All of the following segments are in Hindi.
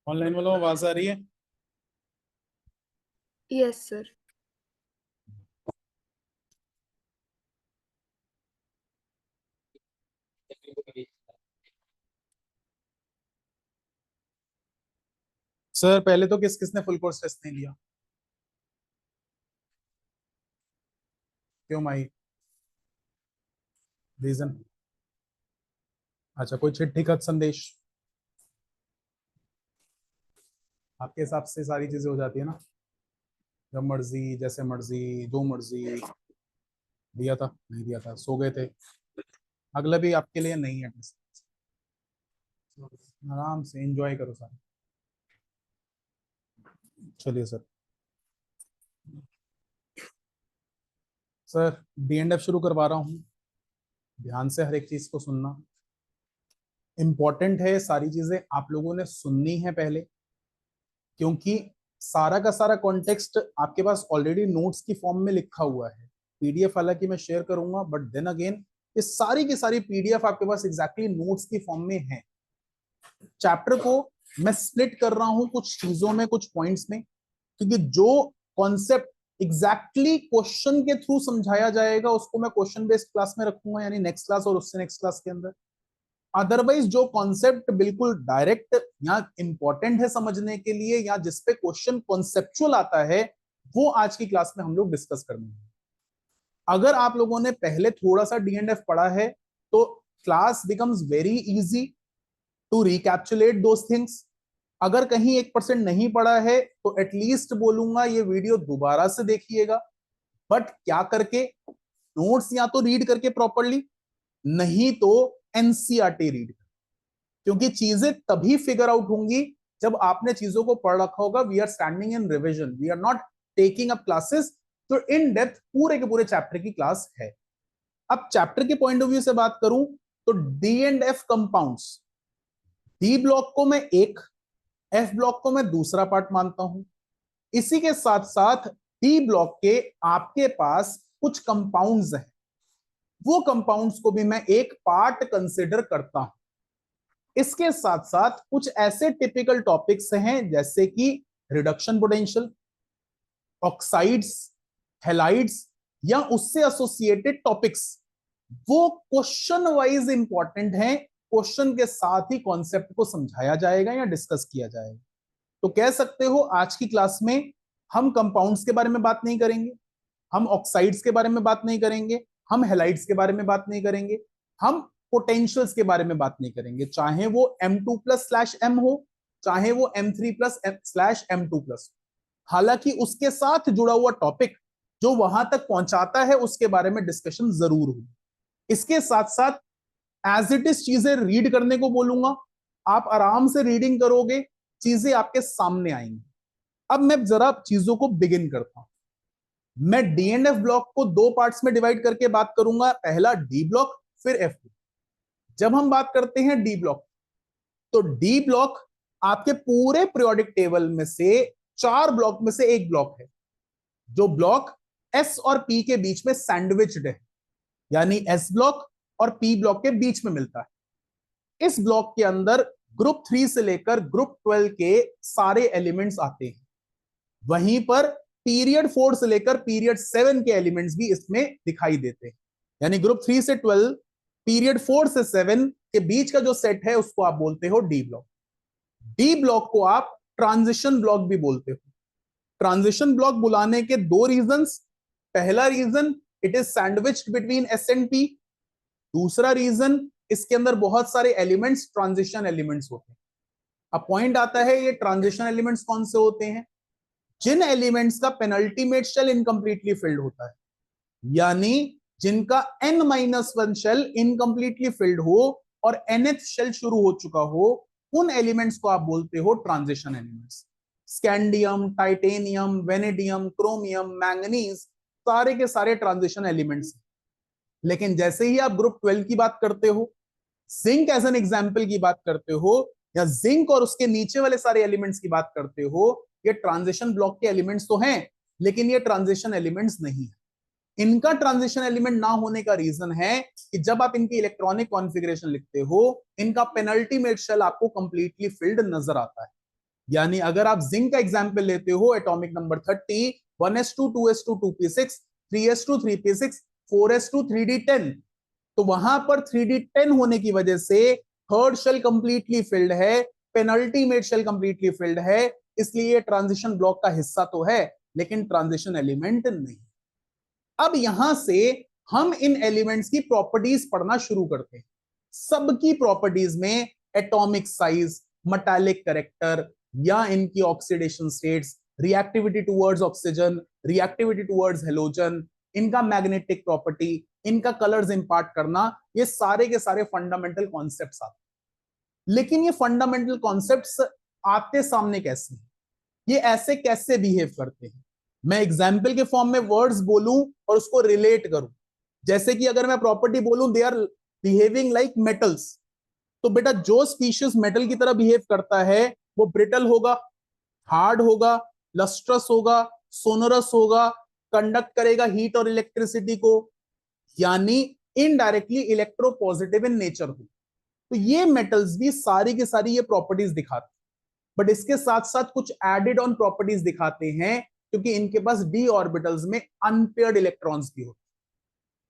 ऑनलाइन वालों आवाज आ रही है? Yes sir. सर पहले तो किस किसने फुल कोर्स टेस्ट नहीं लिया? क्यों माई? रीजन? अच्छा, कोई चिट्ठी खत संदेश? आपके हिसाब से सारी चीजें हो जाती है ना, जब मर्जी जैसे मर्जी जो मर्जी। दिया था नहीं दिया था, सो गए थे। अगला भी आपके लिए नहीं है टेस्ट। आराम से एंजॉय करो सारे। चलिए sir. Sir D and F शुरू करवा रहा हूँ। ध्यान से हर एक चीज को सुनना इंपॉर्टेंट है। सारी चीजें आप लोगों ने सुननी है पहले, क्योंकि सारा का सारा कॉन्टेक्स्ट आपके पास ऑलरेडी नोट्स की फॉर्म में लिखा हुआ है। पीडीएफ हालांकि मैं शेयर करूंगा, बट देन अगेन ये सारी की सारी पीडीएफ आपके पास एग्जैक्टली नोट्स की फॉर्म में है। चैप्टर को मैं स्प्लिट कर रहा हूं कुछ चीजों में, कुछ पॉइंट्स में, क्योंकि जो कॉन्सेप्ट एग्जैक्टली क्वेश्चन के थ्रू समझाया जाएगा उसको मैं क्वेश्चन बेस्ड क्लास में रखूंगा, यानी नेक्स्ट क्लास और उससे नेक्स्ट क्लास के अंदर। अदरवाइज जो कॉन्सेप्ट बिल्कुल डायरेक्ट या इंपॉर्टेंट है समझने के लिए, या जिसपे क्वेश्चन कॉन्सेप्चुअल आता है, वो आज की क्लास में हम लोग डिस्कस करेंगे। अगर आप लोगों ने पहले थोड़ा सा डी एंड एफ पढ़ा है तो class becomes very easy to recapitulate those things. अगर कहीं 1% नहीं पढ़ा है तो एटलीस्ट बोलूंगा ये वीडियो दोबारा से देखिएगा। बट क्या करके? नोट्स या तो रीड करके प्रॉपरली, नहीं तो एनसीईआरटी रीड, क्योंकि चीजें तभी फिगर आउट होंगी जब आपने चीजों को पढ़ रखा होगा। We are standing in revision, we are not taking up classes. तो इन डेप्थ पूरे के पूरे चैप्टर की क्लास है। अब चैप्टर के पॉइंट ऑफ व्यू से बात करूं तो D and F compounds, D block को मैं एक, एफ ब्लॉक को मैं दूसरा पार्ट मानता हूं। इसी के साथ साथ डी ब्लॉक के आपके पास कुछ कंपाउंड्स हैं, वो कंपाउंड्स को भी मैं एक पार्ट कंसिडर करता हूं। इसके साथ साथ कुछ ऐसे टिपिकल टॉपिक्स हैं जैसे कि रिडक्शन पोटेंशियल, ऑक्साइड्स, हैलाइड्स, या उससे एसोसिएटेड टॉपिक्स, वो क्वेश्चन वाइज इंपॉर्टेंट हैं। क्वेश्चन के साथ ही कॉन्सेप्ट को समझाया जाएगा या डिस्कस किया जाएगा। तो कह सकते हो आज की क्लास में हम कंपाउंड्स के बारे में बात नहीं करेंगे, हम ऑक्साइड्स के बारे में बात नहीं करेंगे, हम हेलाइड्स के बारे में बात नहीं करेंगे, हम पोटेंशियल्स के बारे में बात नहीं करेंगे, चाहे वो M2+/M हो, चाहे वो M3+/M2+। हालांकि उसके साथ जुड़ा हुआ टॉपिक जो वहां तक पहुंचाता है उसके बारे में डिस्कशन जरूर होगी। इसके साथ साथ एज इट इज चीजें रीड करने को बोलूंगा। आप आराम से रीडिंग करोगे, चीजें आपके सामने आएंगी। अब मैं जरा चीजों को बिगिन करता हूं। मैं डी एंड एफ ब्लॉक को दो पार्ट्स में डिवाइड करके बात करूंगा, पहला डी ब्लॉक फिर एफ ब्लॉक। जब हम बात करते हैं डी ब्लॉक, तो डी ब्लॉक आपके पूरे पीरियोडिक टेबल में से 4 ब्लॉक में से एक ब्लॉक है, जो ब्लॉक एस और पी के बीच में सैंडविच्ड है, यानी एस ब्लॉक और पी ब्लॉक के बीच में मिलता है। इस ब्लॉक के अंदर ग्रुप 3 से लेकर ग्रुप 12 के सारे एलिमेंट्स आते हैं। वहीं पर पीरियड 4 से लेकर पीरियड 7 के एलिमेंट्स भी इसमें दिखाई देते हैं। यानी ग्रुप 3 से 12, पीरियड 4 से 7 के बीच का जो सेट है उसको आप बोलते हो डी ब्लॉक। डी ब्लॉक को आप ट्रांजिशन ब्लॉक भी बोलते हो। ट्रांजिशन ब्लॉक बुलाने के दो रीजंस। पहला reason, it is sandwiched between s and p. दूसरा रीजन, इसके अंदर बहुत सारे एलिमेंट्स ट्रांजिशन एलिमेंट्स होते हैं। अब पॉइंट आता है ये ट्रांजिशन एलिमेंट्स कौन से होते हैं? जिन एलिमेंट्स का पेनल्टीमेट शेल इनकम्प्लीटली फिल्ड होता है, यानी जिनका n-1 शेल इनकम्प्लीटली फिल्ड हो और nth शेल शुरू हो चुका हो, उन एलिमेंट्स को आप बोलते हो transition elements. Scandium, titanium, vanadium, chromium, manganese, सारे के सारे ट्रांजिशन एलिमेंट्स। लेकिन जैसे ही आप ग्रुप 12 की बात करते हो, जिंक एज एन एग्जाम्पल की बात करते हो, या जिंक और उसके नीचे वाले सारे एलिमेंट्स की बात करते हो, ये ट्रांजिशन ब्लॉक के एलिमेंट्स तो हैं, लेकिन ये ट्रांजिशन एलिमेंट्स नहीं है। इनका ट्रांजिशन एलिमेंट ना होने का रीजन है कि जब आप इनकी इलेक्ट्रॉनिक कॉन्फ़िगरेशन लिखते हो, इनका पेनल्टीमेट शेल आपको कंप्लीटली फिल्ड नजर आता है। यानी अगर आप जिंक का एग्जाम्पल लेते हो, atomic number 30, 1s2 2s2 2p6 3s2 3p6 4s2 3d10, तो वहां पर 3d10 होने की वजह से थर्ड शेल कंप्लीटली फिल्ड है, पेनल्टीमेट शेल कंप्लीटली फिल्ड है, इसलिए ये ट्रांजिशन ब्लॉक का हिस्सा तो है लेकिन ट्रांजिशन एलिमेंट नहीं। अब यहां से हम इन एलिमेंट्स की प्रॉपर्टीज पढ़ना शुरू करते हैं। सबकी प्रॉपर्टीज में एटॉमिक साइज, मेटालिक कैरेक्टर या इनकी oxidation states, reactivity towards oxygen, reactivity towards halogen, इनका मैग्नेटिक प्रॉपर्टी, इनका कलर्स इंपार्ट करना, ये सारे के सारे फंडामेंटल कॉन्सेप्ट्स आते। लेकिन ये फंडामेंटल कॉन्सेप्ट्स आते सामने कैसे हैं, ये ऐसे कैसे बिहेव करते हैं? मैं एग्जाम्पल के फॉर्म में वर्ड्स बोलूं और उसको रिलेट करूं। जैसे कि अगर मैं प्रॉपर्टी बोलूं they are behaving like metals, तो बेटा जो स्पीशीज मेटल की तरह बिहेव करता है वो ब्रिटल होगा, हार्ड होगा, लस्ट्रस होगा, सोनरस होगा, कंडक्ट करेगा हीट और इलेक्ट्रिसिटी को, यानी indirectly electro positive in nature हो। तो ये मेटल्स भी सारी की सारी ये प्रॉपर्टीज दिखाते, बट इसके साथ साथ कुछ एडेड ऑन प्रॉपर्टीज दिखाते हैं, क्योंकि इनके पास डी ऑर्बिटल्स में अनपेयर्ड इलेक्ट्रॉन्स भी होते हैं।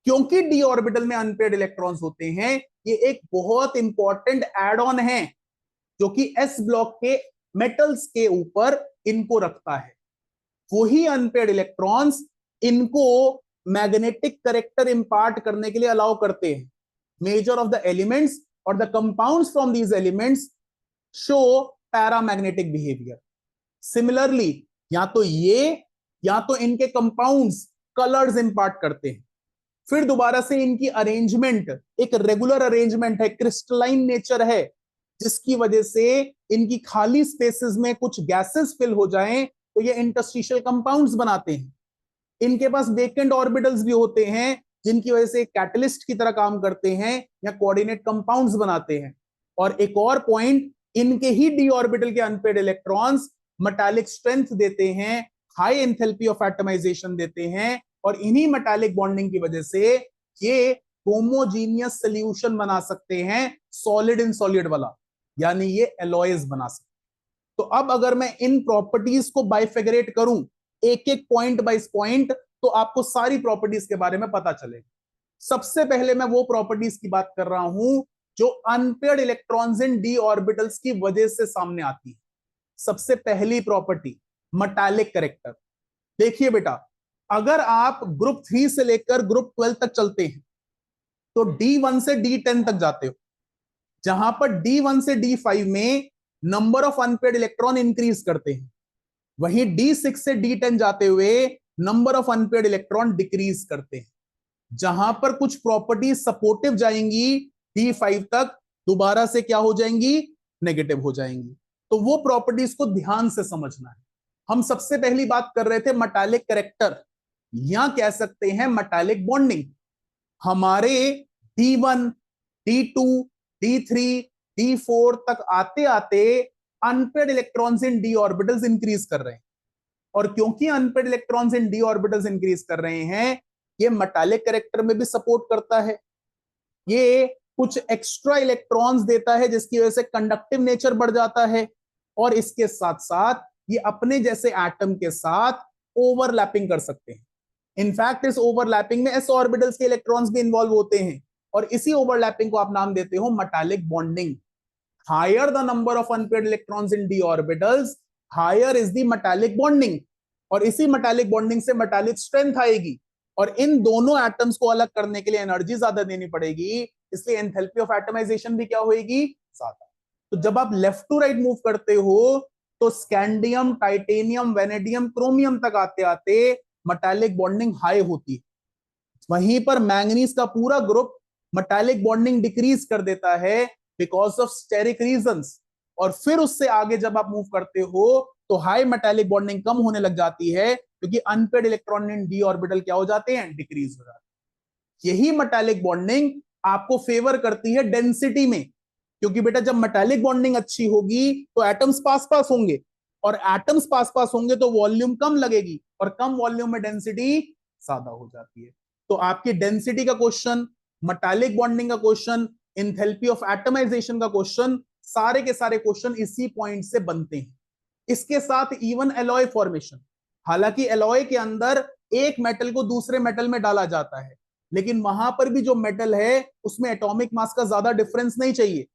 क्योंकि डी ऑर्बिटल में अनपेयर्ड इलेक्ट्रॉन्स होते हैं, ये एक बहुत इंपॉर्टेंट एड ऑन है जो कि एस ब्लॉक के मेटल्स के ऊपर इनको रखता है। वही अनपेयर्ड इलेक्ट्रॉन्स इनको मैग्नेटिक कैरेक्टर इंपार्ट करने के लिए अलाउ करते हैं। मेजर ऑफ द एलिमेंट्स और the compounds from these elements show paramagnetic behaviour. Similarly या तो इनके कंपाउंड्स कलर्स इंपार्ट करते हैं, फिर दोबारा से इनकी अरेंजमेंट एक रेगुलर अरेंजमेंट है, क्रिस्टलाइन नेचर है, जिसकी वजह से इनकी खाली स्पेसेस में कुछ गैसेस फिल हो जाएं तो ये इंटरस्टिशियल कंपाउंड्स बनाते हैं। इनके पास वेकेंट ऑर्बिटल्स भी होते हैं जिनकी वजह से कैटलिस्ट की तरह काम करते हैं या कोऑर्डिनेट कंपाउंड्स बनाते हैं। और एक और पॉइंट, इनके ही डी ऑर्बिटल के अनपेयर्ड इलेक्ट्रॉन्स मेटालिक स्ट्रेंथ देते हैं, हाई एंथैल्पी ऑफ एटमाइजेशन देते हैं, और इन्हीं मेटालिक बॉन्डिंग की वजह से ये होमोजीनियस सॉल्यूशन बना सकते हैं, सॉलिड इन सॉलिड वाला, यानी ये एलॉयज बना सकते हैं। तो अब अगर मैं इन प्रॉपर्टीज को बाइफिगरेट करूं एक एक पॉइंट बाय पॉइंट, तो आपको सारी प्रॉपर्टीज के बारे में पता चलेगा। सबसे पहले मैं वो प्रॉपर्टीज की बात कर रहा हूं जो unpaired electrons in d orbitals की वजह से सामने आती है। सबसे पहली प्रॉपर्टी मेटालिक कैरेक्टर। देखिए बेटा, अगर आप ग्रुप 3 से लेकर ग्रुप 12 तक चलते हैं तो D1 से D10 तक जाते हो, जहां पर D1 से D5 में number of unpaired electron increase करते हैं, वहीं D6 से D10 जाते हुए number of unpaired electron decrease करते हैं। जहां पर कुछ प्रॉपर्टीज सपोर्टिव जाएंगी D5 तक, दोबारा से क्या हो जाएंगी, नेगेटिव हो जाएंगी। तो वो प्रॉपर्टीज को ध्यान से समझना है। हम सबसे पहली बात कर रहे थे मेटालिक कैरेक्टर, या कह सकते हैं मेटालिक बॉन्डिंग। हमारे D1, D2, D3, D4 तक आते आते unpaired electrons in d orbitals increase कर रहे हैं, और क्योंकि unpaired electrons in d orbitals increase कर रहे हैं, ये मेटालिक कैरेक्टर में भी सपोर्ट करता है। ये कुछ एक्स्ट्रा इलेक्ट्रॉन्स देता है जिसकी वजह से कंडक्टिव नेचर बढ़ जाता है, और इसके साथ साथ ये अपने जैसे एटम के साथ ओवरलैपिंग कर सकते हैं। इनफैक्ट इस ओवरलैपिंग में एस ऑर्बिटल्स के इलेक्ट्रॉन्स भी इन्वॉल्व होते हैं, और इसी ओवरलैपिंग को आप नाम देते हो metallic bonding. Higher the number of unpaired electrons in d orbitals, higher is the metallic bonding, और इसी मेटालिक बॉन्डिंग से मेटालिक स्ट्रेंथ आएगी, और इन दोनों एटम्स को अलग करने के लिए एनर्जी ज्यादा देनी पड़ेगी, इसलिए एंथैल्पी ऑफ एटमाइजेशन भी क्या होगी, ज्यादा। तो जब आप लेफ्ट टू राइट मूव करते हो तो स्कैंडियम, टाइटेनियम, वेनेडियम, क्रोमियम तक आते आते मेटालिक बॉन्डिंग हाई होती है। वहीं पर मैंगनीज का पूरा ग्रुप मेटालिक बॉन्डिंग डिक्रीज कर देता है बिकॉज ऑफ स्टेरिक रीजंस, और फिर उससे आगे जब आप मूव करते हो तो हाई मेटालिक बॉन्डिंग कम होने लग जाती है, क्योंकि unpaired electron in D orbital क्या हो जाते हैं, डिक्रीज हो जाते हैं। यही मेटालिक बॉन्डिंग आपको फेवर करती है डेंसिटी में, क्योंकि बेटा जब मेटालिक बॉन्डिंग अच्छी होगी तो एटम्स पास पास होंगे, और एटम्स पास पास होंगे तो वॉल्यूम कम लगेगी, और कम वॉल्यूम में डेंसिटी ज्यादा हो जाती है। तो आपकी डेंसिटी का क्वेश्चन, मेटालिक बॉन्डिंग का क्वेश्चन, एंथैल्पी ऑफ एटमाइजेशन का क्वेश्चन, सारे के सारे क्वेश्चन इसी पॉइंट से बनते हैं। इसके साथ इवन एलॉय फॉर्मेशन। हालांकि एलॉय के अंदर एक मेटल को दूसरे मेटल में डाला जाता है, लेकिन वहां पर भी जो मेटल है उसमें एटॉमिक मास का ज्यादा डिफरेंस नहीं चाहिए,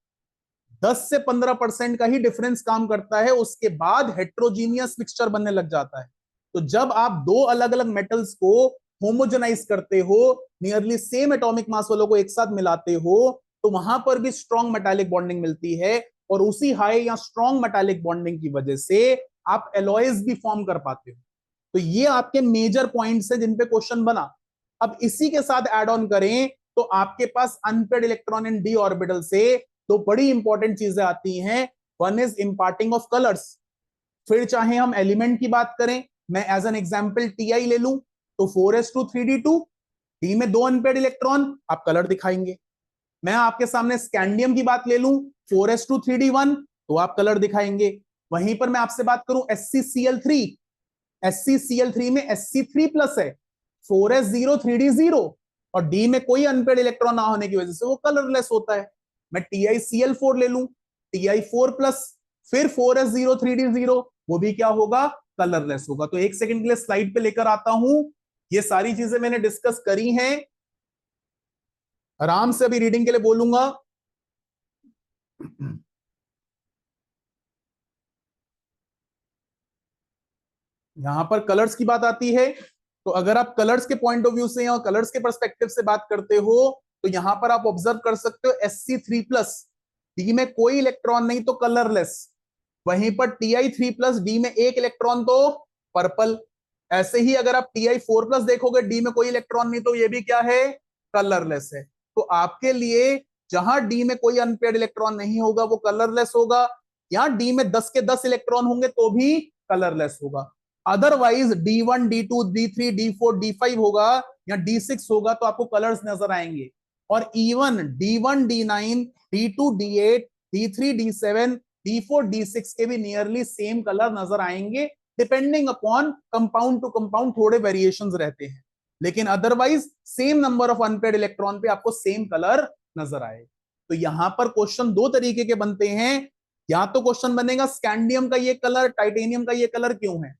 10 से 15% का ही डिफरेंस काम करता है, उसके बाद हेट्रोजीनियस मिक्सचर बनने लग जाता है। तो जब आप दो अलग अलग मेटल्स को होमोजेनाइज करते हो, नियरली सेम एटॉमिक मास वालों को एक साथ मिलाते हो, तो वहां पर भी स्ट्रॉन्ग मेटालिक बॉन्डिंग मिलती है, और उसी हाई या स्ट्रॉन्ग मेटालिक बॉन्डिंग की वजह से आप एलॉयज भी फॉर्म कर पाते हो। तो ये आपके मेजर पॉइंट्स है जिन पे क्वेश्चन बना। अब इसी के साथ ऐड ऑन करें तो आपके पास unpaired electron in D orbital से दो बड़ी इंपॉर्टेंट चीजें आती हैं। One is imparting of colours. फिर चाहे हम एलिमेंट की बात करें, मैं एज एन एग्जांपल टीआई ले लूं तो 4s2 3d2, डी में दो अनपेड इलेक्ट्रॉन, आप कलर दिखाएंगे। मैं आपके सामने स्कैंडियम की बात ले लूं 4s2 3d1, तो आप कलर दिखाएंगे। वहीं पर मैं आपसे बात करूं ScCl3, ScCl3 में Sc3 प्लस है, 4s0 3d0, और डी में कोई अनपेड इलेक्ट्रॉन ना होने की वजह से वो कलरलेस होता है। मैं TiCl4 ले लूं, Ti4 प्लस, फिर 4s0 3d0, वो भी क्या होगा, कलरलेस होगा। तो एक सेकंड के लिए स्लाइड पे लेकर आता हूं, ये सारी चीजें मैंने डिस्कस करी हैं, आराम से अभी रीडिंग के लिए बोलूंगा। यहां पर कलर्स की बात आती है, तो अगर आप कलर्स के पॉइंट ऑफ व्यू से या कलर्स के पर्सपेक्टिव से बात करते हो, तो यहां पर आप ऑब्जर्व कर सकते हो Sc3 प्लस, डी में कोई इलेक्ट्रॉन नहीं तो कलरलेस। वहीं पर Ti3 प्लस, डी में एक इलेक्ट्रॉन तो पर्पल। ऐसे ही अगर आप Ti4 प्लस देखोगे, डी में कोई इलेक्ट्रॉन नहीं तो ये भी क्या है, कलरलेस है। तो आपके लिए जहां डी में कोई अनपेयर्ड इलेक्ट्रॉन नहीं होगा वो कलरलेस होगा, या डी में 10 के 10 इलेक्ट्रॉन होंगे तो भी कलरलेस होगा। Otherwise D1 D2 D3 D4 D5 होगा या D6 होगा तो आपको कलर्स नजर आएंगे। और even D1 D9 D2 D8 D3 D7 D4 D6 के भी नियरली सेम कलर नजर आएंगे, depending upon compound to compound थोड़े वेरिएशंस रहते हैं, लेकिन otherwise same number of unpaired electron पे आपको सेम कलर नजर आए। तो यहां पर क्वेश्चन दो तरीके के बनते हैं, या तो क्वेश्चन बनेगा स्कैंडियम का ये कलर, टाइटेनियम का ये कलर क्यों है,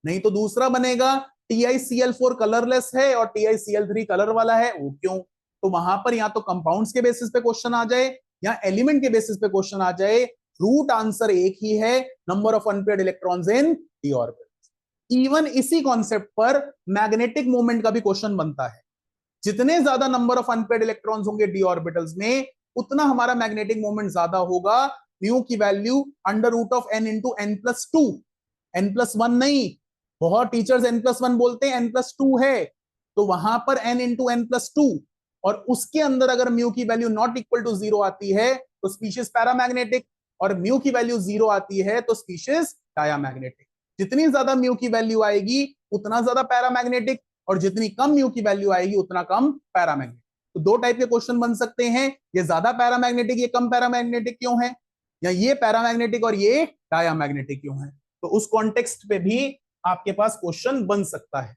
नहीं तो दूसरा बनेगा TiCl4 कलरलेस है और TiCl3 कलर वाला है, वो क्यों। तो वहां पर या तो कंपाउंड्स के बेसिस पे क्वेश्चन आ जाए या एलिमेंट के बेसिस पे क्वेश्चन आ जाए, रूट आंसर एक ही है, number of unpaired electrons in D orbital. Even इसी कॉन्सेप्ट पर मैग्नेटिक मोमेंट का भी क्वेश्चन बनता है। जितने ज्यादा नंबर ऑफ अनपेयर्ड इलेक्ट्रॉन्स होंगे डी ऑर्बिटल्स में, उतना हमारा मैग्नेटिक मोमेंट ज्यादा होगा। म्यू की value under root of n into n+2, n+1 नहीं, बहुत टीचर्स n+1 बोलते हैं, n+2 है, तो वहां पर n इंटू n+2, और उसके अंदर अगर म्यू की वैल्यू नॉट इक्वल टू 0 आती है तो स्पीशीज पैरामैग्नेटिक, और म्यू की वैल्यू 0 आती है तो स्पीशीज डायामैग्नेटिक। जितनी ज्यादा म्यू की वैल्यू आएगी उतना ज्यादा पैरामैग्नेटिक, और जितनी कम म्यू की वैल्यू आएगी उतना कम पैरामैग्नेटिक। तो दो टाइप के क्वेश्चन बन सकते हैं, ये ज्यादा पैरामैग्नेटिक ये कम पैरामैग्नेटिक क्यों है, या ये पैरामैग्नेटिक और ये डायामैग्नेटिक क्यों है। तो उस कॉन्टेक्स्ट पे भी आपके पास क्वेश्चन बन सकता है।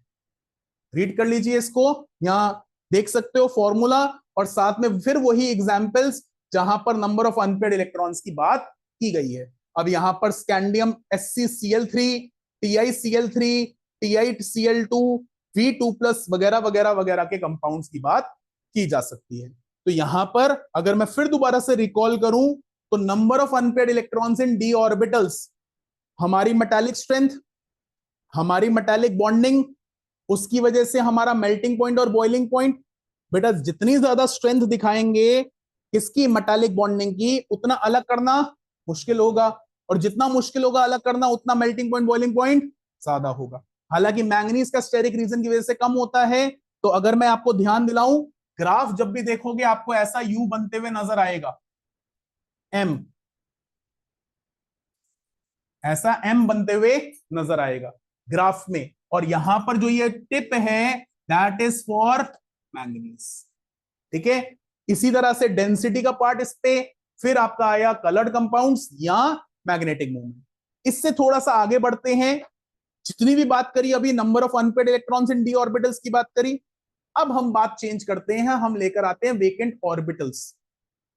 रीड कर लीजिए इसको, यहां देख सकते हो फॉर्मूला, और साथ में फिर वही एग्जांपल्स जहां पर नंबर ऑफ अनपेयर्ड इलेक्ट्रॉन्स की बात की गई है। अब यहां पर scandium ScCl3, TiCl3, TiCl2, V2 plus वगैरह वगैरह वगैरह के कंपाउंड्स की बात की जा सकती है। तो यहां पर अगर मैं फिर दोबारा से रिकॉल करूं तो number of unpaired electrons in d orbitals, हमारी मेटालिक स्ट्रेंथ, हमारी मेटालिक बॉन्डिंग, उसकी वजह से हमारा मेल्टिंग पॉइंट और बॉइलिंग पॉइंट। बेटा जितनी ज्यादा स्ट्रेंथ दिखाएंगे किसकी, मेटालिक बॉन्डिंग की, उतना अलग करना मुश्किल होगा, और जितना मुश्किल होगा अलग करना उतना मेल्टिंग पॉइंट बॉइलिंग पॉइंट ज्यादा होगा। हालांकि मैंगनीज का स्टेरिक रीजन की वजह से कम होता है। तो अगर मैं आपको ध्यान दिलाऊं, ग्राफ जब भी देखोगे आपको ऐसा यू बनते हुए नजर आएगा, एम, ऐसा एम बनते हुए नजर आएगा ग्राफ में, और यहां पर जो ये टिप है दैट इज फॉर मैंगनीज। ठीक है, इसी तरह से डेंसिटी का पार्ट इस पे, फिर आपका आया कलर्ड कंपाउंड्स या मैग्नेटिक मूवमेंट। इससे थोड़ा सा आगे बढ़ते हैं, जितनी भी बात करी अभी number of unpaired electrons in d orbitals की बात करी, अब हम बात चेंज करते हैं, हम लेकर आते हैं वेकेंट ऑर्बिटल्स।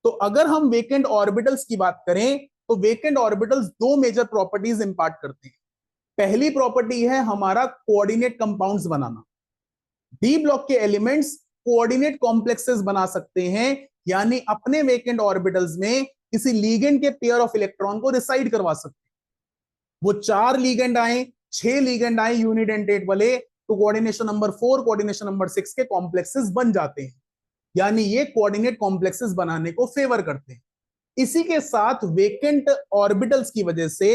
तो अगर हम वेकेंट ऑर्बिटल्स की बात करें तो वेकेंट ऑर्बिटल्स दो मेजर प्रॉपर्टीज इंपार्ट करते हैं। पहली प्रॉपर्टी है हमारा कोऑर्डिनेट कंपाउंड्स बनाना। डी ब्लॉक के एलिमेंट्स कोऑर्डिनेट कॉम्प्लेक्सेस बना सकते हैं, यानी अपने वेकेंट ऑर्बिटल्स में किसी लीगेंड के पेयर ऑफ इलेक्ट्रॉन को रिसाइड करवा सकते हैं। वो 4 लीगेंड आए, 6 लीगेंड आए यूनिडेंटेट वाले, तो कोऑर्डिनेशन नंबर 4, कोऑर्डिनेशन नंबर 6 के कॉम्प्लेक्सेस बन जाते हैं, यानी ये कोऑर्डिनेट कॉम्प्लेक्सेस बनाने को फेवर करते हैं। इसी के साथ वेकेंट ऑर्बिटल्स की वजह से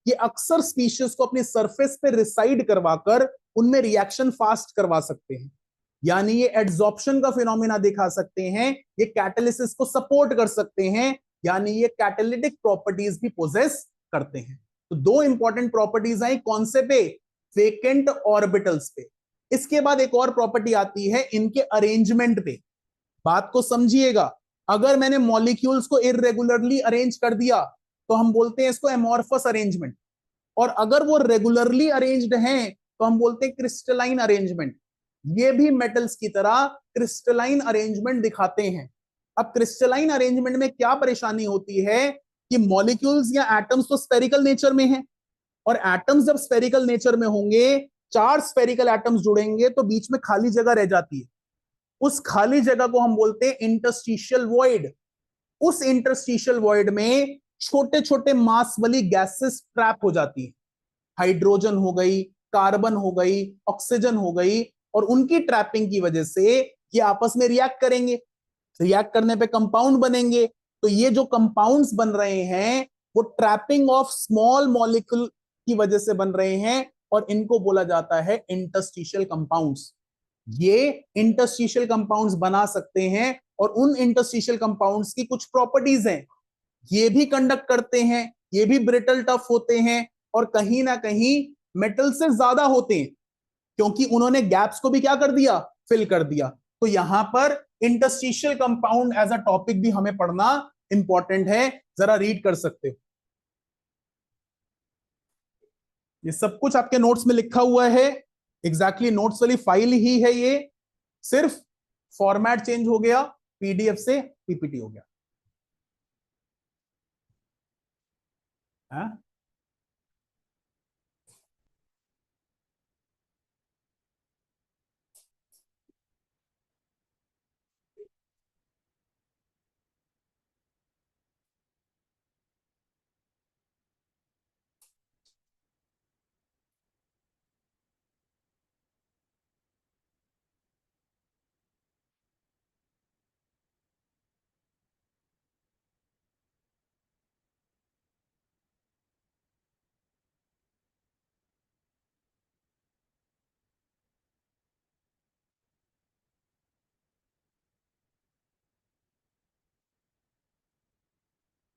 ये अक्सर स्पीशीज को अपनी सरफेस पे रिसाइड करवाकर उनमें रिएक्शन फास्ट करवा सकते हैं, यानी ये एड्सॉर्प्शन का फिनोमेना दिखा सकते हैं, ये कैटालिसिस को सपोर्ट कर सकते हैं, यानी ये कैटालिटिक प्रॉपर्टीज भी पोजेस करते हैं। तो दो इंपॉर्टेंट प्रॉपर्टीज आई कौन से पे? वेकेंट ऑर्बिटल्स पे। इसके बाद एक और प्रॉपर्टी आती है इनके अरेंजमेंट पे। बात को समझिएगा, अगर मैंने मॉलिक्यूल्स को इरेगुलरली अरेंज कर दिया तो हम बोलते हैं इसको एमॉर्फस अरेंजमेंट, और अगर वो रेगुलरली अरेंज्ड हैं तो हम बोलते हैं क्रिस्टलाइन अरेंजमेंट। ये भी मेटल्स की तरह क्रिस्टलाइन अरेंजमेंट दिखाते हैं। अब क्रिस्टलाइन अरेंजमेंट में क्या परेशानी होती है कि मॉलिक्यूल्स या एटम्स तो स्फेरिकल नेचर में हैं, और एटम्स जब स्फेरिकल नेचर में होंगे, 4 स्फेरिकल एटम्स जुड़ेंगे तो बीच में खाली जगह रह जाती है। उस खाली जगह को हम बोलते हैं इंटरस्टिशियल वॉइड। उस इंटरस्टिशियल वॉइड में छोटे छोटे मास वाली गैसेस ट्रैप हो जाती है, हाइड्रोजन हो गई, कार्बन हो गई, ऑक्सीजन हो गई, और उनकी ट्रैपिंग की वजह से ये आपस में रिएक्ट करेंगे, रिएक्ट करने पे कंपाउंड बनेंगे। तो ये जो कंपाउंड्स बन रहे हैं वो ट्रैपिंग ऑफ स्मॉल मॉलिक्यूल की वजह से बन रहे हैं, और इनको बोला जाता है इंटरस्टिशियल कंपाउंड्स। ये इंटरस्टिशियल कंपाउंड्स बना सकते हैं, और उन इंटरस्टिशियल कंपाउंड्स की कुछ प्रॉपर्टीज हैं, ये भी कंडक्ट करते हैं, ये भी ब्रिटल टफ होते हैं, और कहीं ना कहीं मेटल से ज्यादा होते हैं, क्योंकि उन्होंने गैप्स को भी क्या कर दिया? फिल कर दिया। तो यहां पर interstitial compound as a topic भी हमें पढ़ना इंपॉर्टेंट है, जरा रीड कर सकते हो। ये सब कुछ आपके नोट्स में लिखा हुआ है, एग्जैक्टली नोट्स वाली फाइल ही है ये, सिर्फ फॉर्मेट चेंज हो गया, पीडीएफ से पीपीटी हो गया। हाँ?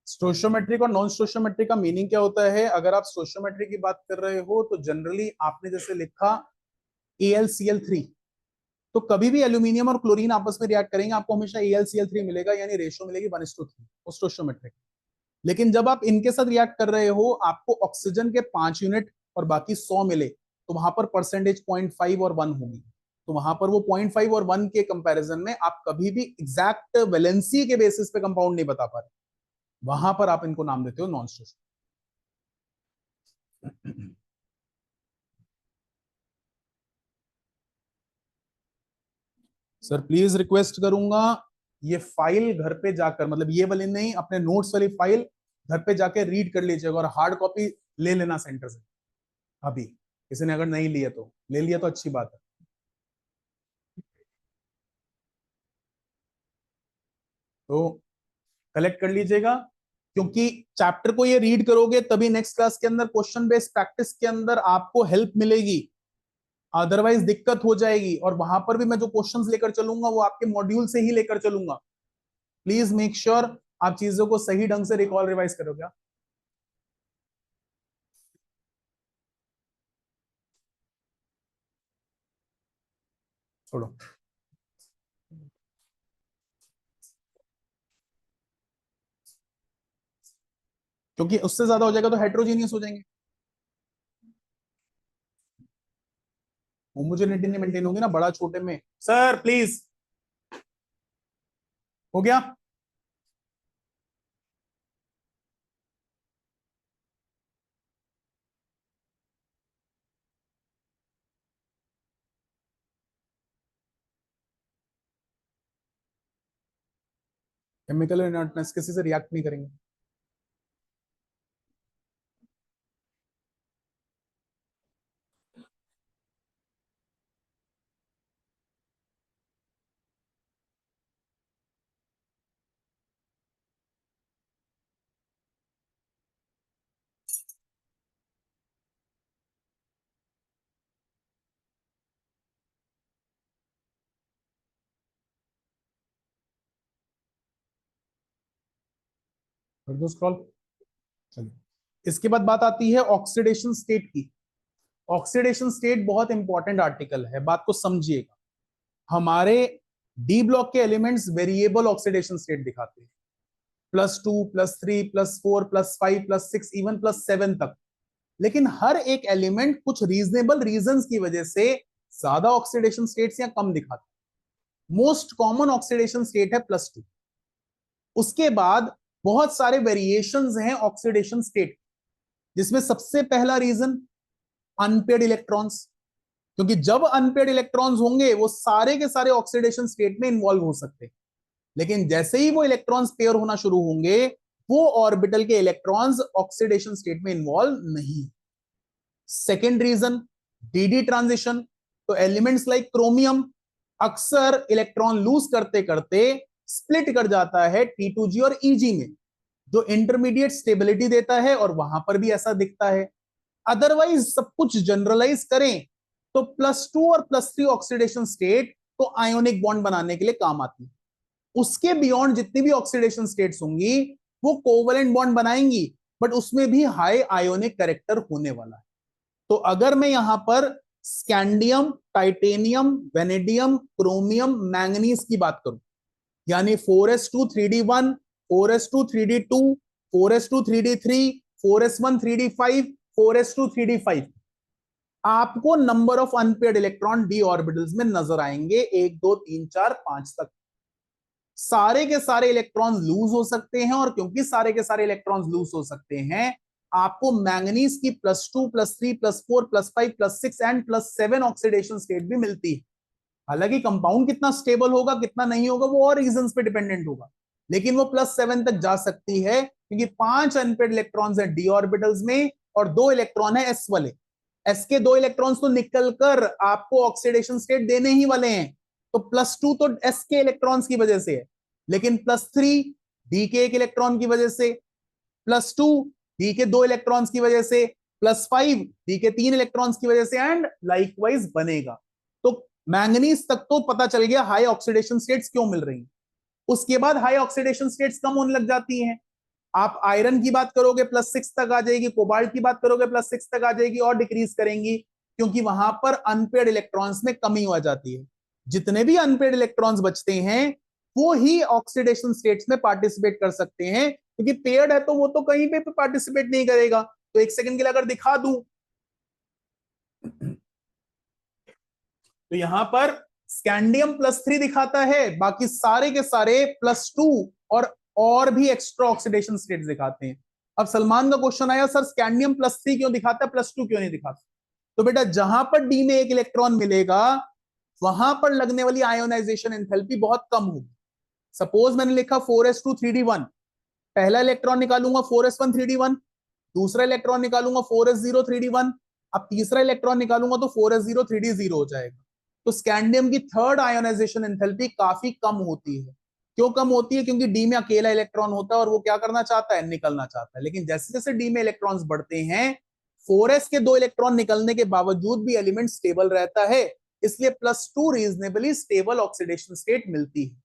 स्टोइशियोमेट्रिक और नॉन स्टोइशियोमेट्रिक का मीनिंग क्या होता है? अगर आप स्टोइशियोमेट्री की बात कर रहे हो तो जनरली आपने जैसे लिखा AlCl3, तो कभी भी एल्यूमिनियम और क्लोरीन आपस में रिएक्ट करेंगे आपको हमेशा AlCl3 मिलेगा, यानी रेशियो मिलेगी 1:3, वो स्टोइशियोमेट्रिक। लेकिन जब आप इनके साथ रिएक्ट कर रहे हो, आपको ऑक्सीजन के 5 यूनिट और बाकी 100 मिले, तो वहां पर परसेंटेज 0.5 और 1 होगी। तो वहां पर वो 0.5 और 1 के कंपैरिजन में आप कभी भी एग्जैक्ट वैलेंसी के बेसिस पे कंपाउंड नहीं बता पा रहे, वहां पर आप इनको नाम देते हो नॉन स्टोइशियोमेट्रिक। सर प्लीज रिक्वेस्ट करूंगा, ये फाइल घर पे जाकर, मतलब ये वाली नहीं, अपने नोट्स वाली फाइल घर पे जाके रीड कर लीजिएगा, और हार्ड कॉपी ले लेना सेंटर से। अभी किसी ने अगर नहीं लिया तो ले लिया तो अच्छी बात है। तो कलेक्ट कर लीजिएगा, क्योंकि चैप्टर को ये रीड करोगे तभी नेक्स्ट क्लास के अंदर क्वेश्चन बेस्ड प्रैक्टिस के अंदर आपको हेल्प मिलेगी, अदरवाइज दिक्कत हो जाएगी। और वहां पर भी मैं जो क्वेश्चंस लेकर चलूंगा वो आपके मॉड्यूल से ही लेकर चलूंगा। प्लीज मेक श्योर आप चीजों को सही ढंग से रिकॉल रिवाइज करोगे। छोड़ो, क्योंकि उससे ज्यादा हो जाएगा तो हेट्रोजीनियस हो जाएंगे, होमोजेनिटी नहीं मेंटेन होगी ना बड़ा छोटे में। सर प्लीज, हो गया? केमिकल इनर्टनेस, किसी से रिएक्ट नहीं करेंगे। कर दो स्क्रॉल। चलिए, इसके बाद बात आती है ऑक्सीडेशन स्टेट की। ऑक्सीडेशन स्टेट बहुत इंपॉर्टेंट आर्टिकल है, बात को समझिएगा। हमारे डी ब्लॉक के एलिमेंट्स वेरिएबल ऑक्सीडेशन स्टेट दिखाते हैं, +2, +3, +4, +5, +6, इवन +7 तक। लेकिन हर एक एलिमेंट कुछ रीजनेबल रीजंस की वजह से ज्यादा ऑक्सीडेशन स्टेट्स या कम दिखाता है। मोस्ट कॉमन ऑक्सीडेशन स्टेट है +2। उसके बाद बहुत सारे वेरिएशंस हैं ऑक्सीडेशन स्टेट, जिसमें सबसे पहला रीजन अनपेयर्ड इलेक्ट्रॉन्स। क्योंकि जब अनपेयर्ड इलेक्ट्रॉन्स होंगे वो सारे के सारे ऑक्सीडेशन स्टेट में इन्वॉल्व हो सकते हैं, लेकिन जैसे ही वो इलेक्ट्रॉन्स पेयर होना शुरू होंगे वो ऑर्बिटल के इलेक्ट्रॉन्स ऑक्सीडेशन स्टेट में इन्वॉल्व नहीं। Second reason d d transition. तो एलिमेंट्स लाइक क्रोमियम अक्सर इलेक्ट्रॉन लूज करते करते स्प्लिट कर जाता है T2G और EG में, जो इंटरमीडिएट स्टेबिलिटी देता है, और वहां पर भी ऐसा दिखता है। अदरवाइज सब कुछ जनरलाइज करें तो +2 और +3 ऑक्सीडेशन स्टेट तो आयोनिक बॉन्ड बनाने के लिए काम आती है। उसके बियॉन्ड जितनी भी ऑक्सीडेशन स्टेट्स होंगी वो कोवलेंट बॉन्ड बनाएंगी, बट उसमें भी हाई आयोनिक कैरेक्टर होने वाला है। तो अगर मैं यहां पर scandium, titanium, vanadium, chromium, manganese की बात करूं, यानी 4s2 3d1, 4s2 3d2, 4s2 3d3, 4s1 3d5, 4s2 3d5, आपको number of unpaired electron D orbitals में नजर आएंगे 1 2 3 4 5 तक। सारे के सारे इलेक्ट्रॉन्स लूज हो सकते हैं, और क्योंकि सारे के सारे इलेक्ट्रॉन्स लूज हो सकते हैं, आपको मैंगनीज की +2, +3, +4, +5, +6 एंड +7 ऑक्सीडेशन स्टेट भी मिलती है। हालांकि कंपाउंड कितना स्टेबल होगा कितना नहीं होगा वो और रीजंस पे डिपेंडेंट होगा, लेकिन वो +7 तक जा सकती है, क्योंकि 5 अनपेयर्ड इलेक्ट्रॉन्स है डी ऑर्बिटल्स में और 2 इलेक्ट्रॉन है एस वाले। एस के 2 इलेक्ट्रॉन्स तो निकलकर आपको ऑक्सीडेशन स्टेट देने ही वाले हैं, तो +2 तो एस के इलेक्ट्रॉन्स की वजह से है, लेकिन +3 डी के 1 इलेक्ट्रॉन की वजह से, +2 डी के 2 इलेक्ट्रॉन्स की वजह से, +5 डी के 3 इलेक्ट्रॉन्स की वजह से, एंड लाइकवाइज बनेगा। तो मैंगनीज तक तो पता चल गया हाई ऑक्सीडेशन स्टेट्स क्यों मिल रही हैं। उसके बाद हाई ऑक्सीडेशन स्टेट्स कम होने लग जाती हैं। आप आयरन की बात करोगे +6 तक आ जाएगी, कोबाल्ट की बात करोगे +6 तक आ जाएगी, और डिक्रीज करेंगी, क्योंकि वहां पर अनपेयर्ड इलेक्ट्रॉन्स में कमी हो जाती है। जितने भी अनपेयर्ड इलेक्ट्रॉन्स बचते हैं वो ही ऑक्सीडेशन स्टेट्स में पार्टिसिपेट कर सकते हैं, क्योंकि पेयर्ड है तो वो तो कहीं पे पार्टिसिपेट नहीं करेगा। तो एक सेकंड के लिए अगर दिखा दूं तो यहां पर स्कैंडियम +3 दिखाता है, बाकी सारे के सारे +2 और भी एक्स्ट्रा ऑक्सीडेशन स्टेट्स दिखाते हैं। अब सलमान का क्वेश्चन आया, सर स्कैंडियम +3 क्यों दिखाता है, +2 क्यों नहीं दिखाता? तो बेटा जहां पर डी में 1 इलेक्ट्रॉन मिलेगा वहां पर लगने वाली आयोनाइजेशन एंथैल्पी बहुत कम होगी। सपोज मैंने लिखा 4s2 3d1, पहला इलेक्ट्रॉन निकालूंगा 4s1 3d1, दूसरा इलेक्ट्रॉन निकालूंगा 4s0 3d1, अब तीसरा इलेक्ट्रॉन निकालूंगा तो 4s0 3d0 हो जाएगा। तो स्कैंडियम की थर्ड आयोनाइजेशन एंथैल्पी काफी कम होती है। क्यों कम होती है? क्योंकि डी में अकेला इलेक्ट्रॉन होता है और वो क्या करना चाहता है, निकलना चाहता है। लेकिन जैसे जैसे डी में इलेक्ट्रॉन्स बढ़ते हैं 4s के 2 इलेक्ट्रॉन निकलने के बावजूद भी एलिमेंट स्टेबल रहता है, इसलिए +2 रीजनेबली स्टेबल ऑक्सीडेशन स्टेट मिलती है।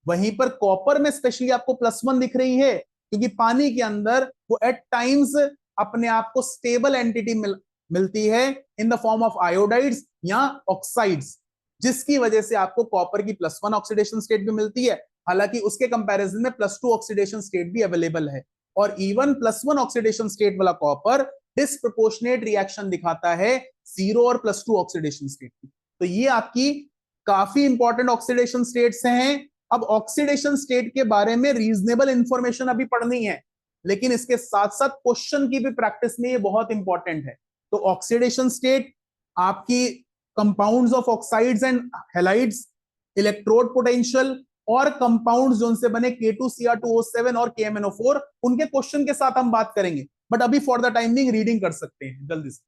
वहीं पर कॉपर में स्पेशली आपको +1 दिख रही है, क्योंकि पानी के अंदर वो एट टाइम्स अपने आप को स्टेबल एंटिटी मिलती है in the form of iodides या ऑक्साइड्स, जिसकी वजह से आपको कॉपर की +1 ऑक्सीडेशन स्टेट भी मिलती है। हालांकि उसके कंपैरिजन में +2 ऑक्सीडेशन स्टेट भी अवेलेबल है, और इवन +1 ऑक्सीडेशन स्टेट वाला कॉपर डिस्प्रोपोर्शनेट रिएक्शन दिखाता है 0 और +2 ऑक्सीडेशन स्टेट की। तो ये आपकी काफी इंपॉर्टेंट ऑक्सीडेशन स्टेट्स हैं। अब ऑक्सीडेशन स्टेट के बारे में रीजनेबल इंफॉर्मेशन अभी पढ़नी है, लेकिन इसके साथ साथ क्वेश्चन की भी प्रैक्टिस में ये बहुत इंपॉर्टेंट है। तो ऑक्सीडेशन स्टेट आपकी compounds of oxides and halides, electrode potential और कंपाउंड जो उनसे बने K2Cr2O7 और KMnO4, उनके क्वेश्चन के साथ हम बात करेंगे, बट अभी for the time being reading कर सकते हैं जल्दी से।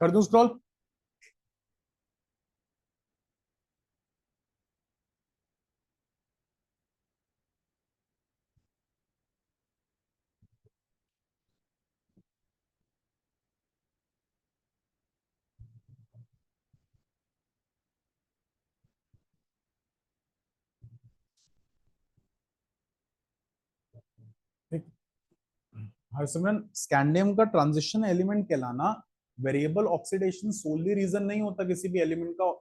कर दूं स्क्रॉल? ठीक। हरसिमरन, स्कैंडियम का ट्रांजिशन एलिमेंट कहलाना वेरिएबल ऑक्सीडेशन सोली रीजन नहीं होता किसी भी एलिमेंट का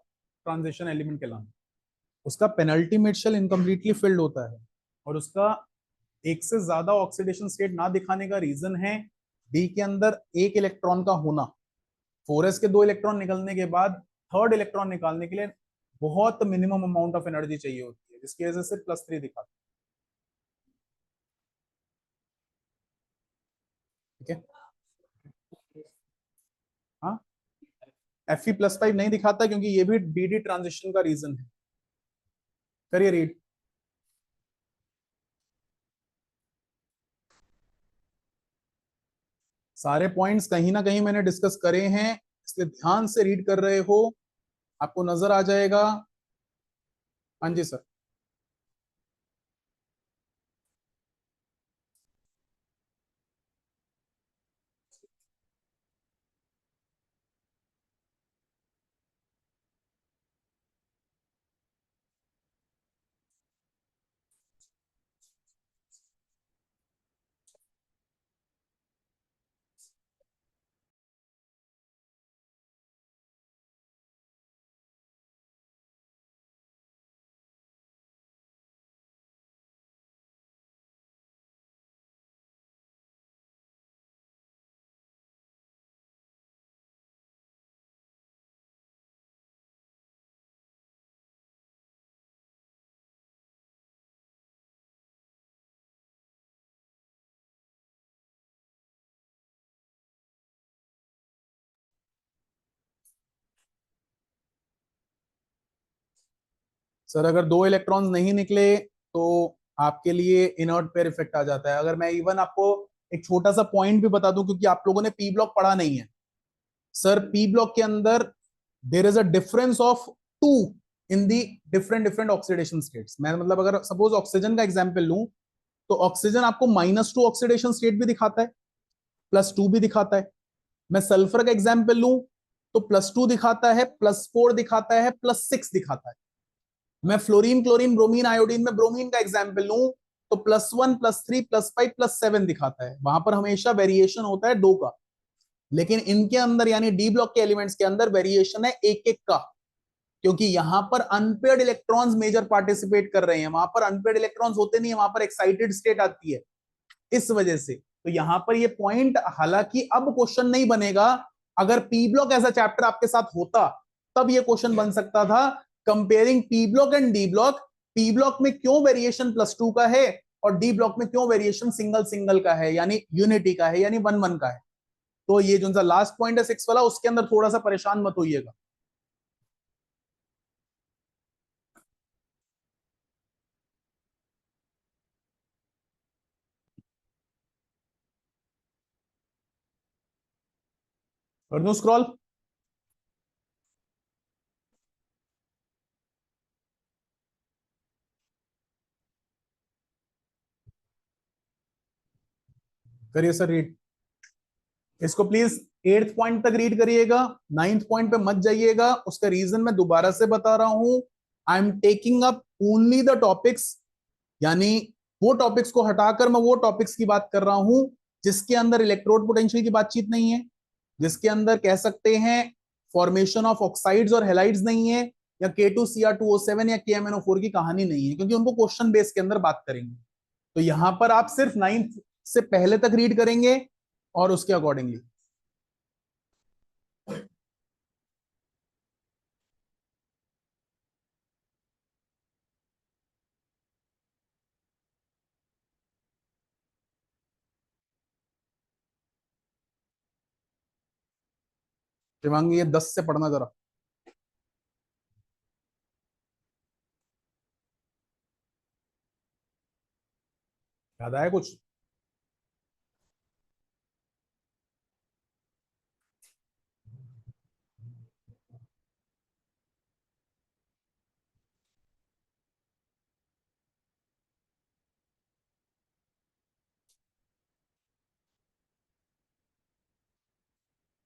ट्रांजिशन एलिमेंट कहलाना। उसका पेनल्टी मिड इनकम्प्लीटली फिल्ड होता है, और उसका एक से ज्यादा ऑक्सीडेशन स्टेट ना दिखाने का रीजन है डी के अंदर एक इलेक्ट्रॉन का होना। 4s के 2 इलेक्ट्रॉन निकलने के बाद थर्ड इलेक्ट्रॉन निकालने के लिए बहुत मिनिमम अमाउंट ऑफ एनर्जी चाहिए होती है, जिसकी वजह से +3 दिखाता है। ठीक है। हाँ, Fe+5 नहीं दिखाता क्योंकि ये भी डी ट्रांजिशन का रीजन है। करिए रीड। सारे पॉइंट्स कहीं ना कहीं मैंने डिस्कस करे हैं, इसलिए ध्यान से रीड कर रहे हो, आपको नजर आ जाएगा। हाँ जी सर। सर अगर 2 इलेक्ट्रॉन्स नहीं निकले तो आपके लिए इनर्ट पेयर इफेक्ट आ जाता है। अगर मैं इवन आपको एक छोटा सा पॉइंट भी बता दूं, क्योंकि आप लोगों ने पी ब्लॉक पढ़ा नहीं है सर, पी ब्लॉक के अंदर there is a difference of 2 in the different different oxidation states. मैं मतलब अगर सपोज ऑक्सीजन का एग्जांपल लूं, तो ऑक्सीजन आपको -2 ऑक्सीडेशन स्टेट भी दिखाता है, +2 भी दिखाता है। मैं सल्फर का एग्जांपल लूं तो +2 दिखाता है, +4 दिखाता है, +6 दिखाता है। मैं फ्लोरीन, क्लोरीन, ब्रोमीन, आयोडीन में ब्रोमीन का एग्जाम्पल लूं तो +1, +3, +5, +7 दिखाता है। वहां पर हमेशा वेरिएशन होता है 2 का। लेकिन इनके अंदर यानी डी ब्लॉक के एलिमेंट्स के अंदर वेरिएशन है एक एक का, क्योंकि यहां पर अनपेयर्ड इलेक्ट्रॉन्स मेजर पार्टिसिपेट कर रहे हैं, वहां पर अनपेयर्ड इलेक्ट्रॉन्स होते नहीं है, वहां पर एक्साइटेड स्टेट आती है, इस वजह से। तो यहां पर ये पॉइंट, हालांकि अब क्वेश्चन नहीं बनेगा, अगर पी ब्लॉक ऐसा चैप्टर आपके साथ होता तब ये क्वेश्चन बन सकता था, comparing P block and D block, P block में क्यों वेरिएशन +2 का है और डी ब्लॉक में क्यों वेरिएशन सिंगल सिंगल का है, यानी यूनिटी का है, यानी 1 1 का है। तो ये जो सा लास्ट पॉइंट है 6 वाला, उसके अंदर थोड़ा सा परेशान मत होइएगा। कर दूं स्क्रॉल? करिए सर रीड। इसको प्लीज 8th पॉइंट तक रीड करिएगा, 9th पॉइंट पे मत जाइएगा। उसका रीजन मैं दोबारा से बता रहा हूं, I am taking up only the topics, यानी वो टॉपिक्स को हटाकर मैं वो टॉपिक्स की बात कर रहा हूं जिसके अंदर इलेक्ट्रोड पोटेंशियल की बातचीत नहीं है, जिसके अंदर कह सकते हैं फॉर्मेशन ऑफ ऑक्साइड्स और हेलाइड्स नहीं है, या K2Cr2O7 या KMnO4 की कहानी नहीं है, क्योंकि उनको क्वेश्चन बेस के अंदर बात करेंगे। तो यहां पर आप सिर्फ 9th से पहले तक रीड करेंगे और उसके अकॉर्डिंगली। शिवांगी ये 10 से पढ़ना जरा। याद आया कुछ?